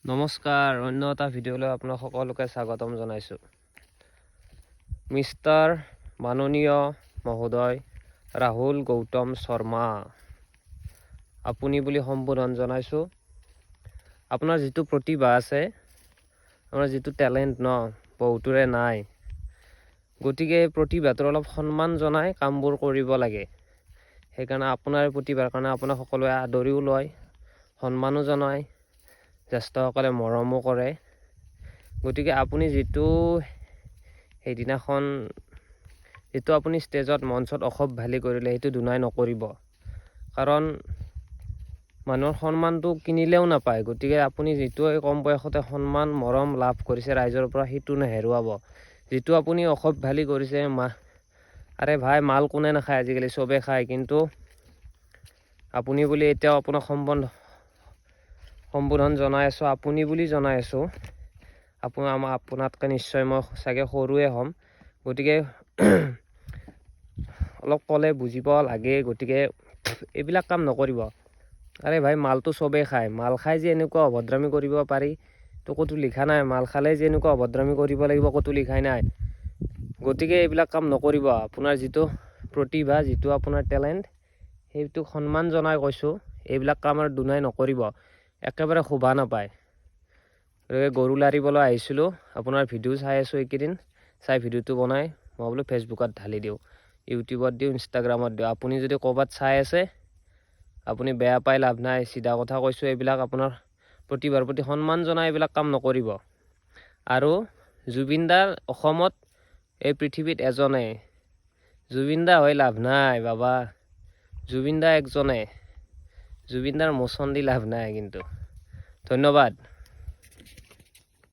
নমস্কাৰ, অন্য এটা ভিডিঅ'লৈ আপোনাক সকলোকে স্বাগতম জনাইছোঁ। মিষ্টাৰ মাননীয় মহোদয় ৰাহুল গৌতম শৰ্মা, আপুনি বুলি সম্বোধন জনাইছোঁ। আপোনাৰ যিটো প্ৰতিভা আছে, আপোনাৰ যিটো টেলেণ্ট বহুতৰে নাই, গতিকে প্ৰতিভাটোৰ অলপ সন্মান জনাই কামবোৰ কৰিব লাগে। সেইকাৰণে আপোনাৰ প্ৰতিভাৰ কাৰণে আপোনাক সকলোৱে আদৰিও লয়, সন্মানো জনায়, জ্যেষ্ঠসকলে মৰমো কৰে। গতিকে আপুনি সেইদিনাখন যিটো আপুনি ষ্টেজত মঞ্চত অসভ্যালি কৰিলে, সেইটো দুনাই নকৰিব। কাৰণ মানুহৰ সন্মানটো কিনিলেও নাপায়। গতিকে আপুনি যিটো কম বয়সতে সন্মান মৰম লাভ কৰিছে ৰাইজৰ পৰা, সেইটো নেহেৰুৱাব। যিটো আপুনি অসভ্যালি কৰিছে, আৰে ভাই, মাল কোনে নাখায় আজিকালি, চবে খায়। কিন্তু আপুনি বুলি এতিয়াও আপোনাক সম্বোধন জনাই আছোঁ, আপুনি বুলি জনাই আছোঁ। আপোনাতকৈ নিশ্চয় মই চাগে সৰুৱে হ'ম। গতিকে অলপ ক'লে বুজিব লাগে। গতিকে এইবিলাক কাম নকৰিব। আৰে ভাই, মালটো চবেই খায়। মাল খাই যে এনেকুৱা অভদ্ৰামি কৰিব পাৰি তো ক'তো লিখা নাই। মাল খালে যে এনেকুৱা অভদ্ৰামি কৰিব লাগিব ক'তো লিখাই নাই। গতিকে এইবিলাক কাম নকৰিব। আপোনাৰ যিটো প্ৰতিভা, যিটো আপোনাৰ টেলেণ্ট, সেইটোক সন্মান জনাই কৈছোঁ। এইবিলাক কাম আৰু দুনাই নকৰিব, একেবাৰে শোভা নাপায়। গতিকে গৰু লাৰিবলৈ আহিছিলোঁ, আপোনাৰ ভিডিঅ' চাই আছোঁ এইকেইদিন। চাই ভিডিঅ'টো বনাই মই বোলো ফেচবুকত ঢালি দিওঁ, ইউটিউবত দিওঁ, ইনষ্টাগ্ৰামত দিওঁ। আপুনি যদি ক'ৰবাত চাই আছে, আপুনি বেয়া পাই লাভ নাই, চিধা কথা কৈছোঁ। এইবিলাক আপোনাৰ প্ৰতিভাৰ প্ৰতি সন্মান জনাই এইবিলাক কাম নকৰিব। আৰু জুবিন দাৰ অসমত, এই পৃথিৱীত এজনে, জুবিন দা হৈ লাভ নাই বাবা। জুবিন দা একজনে, জুবিন দাৰ মোচন দি লাভ নাই। কিন্তু ধন্যবাদ।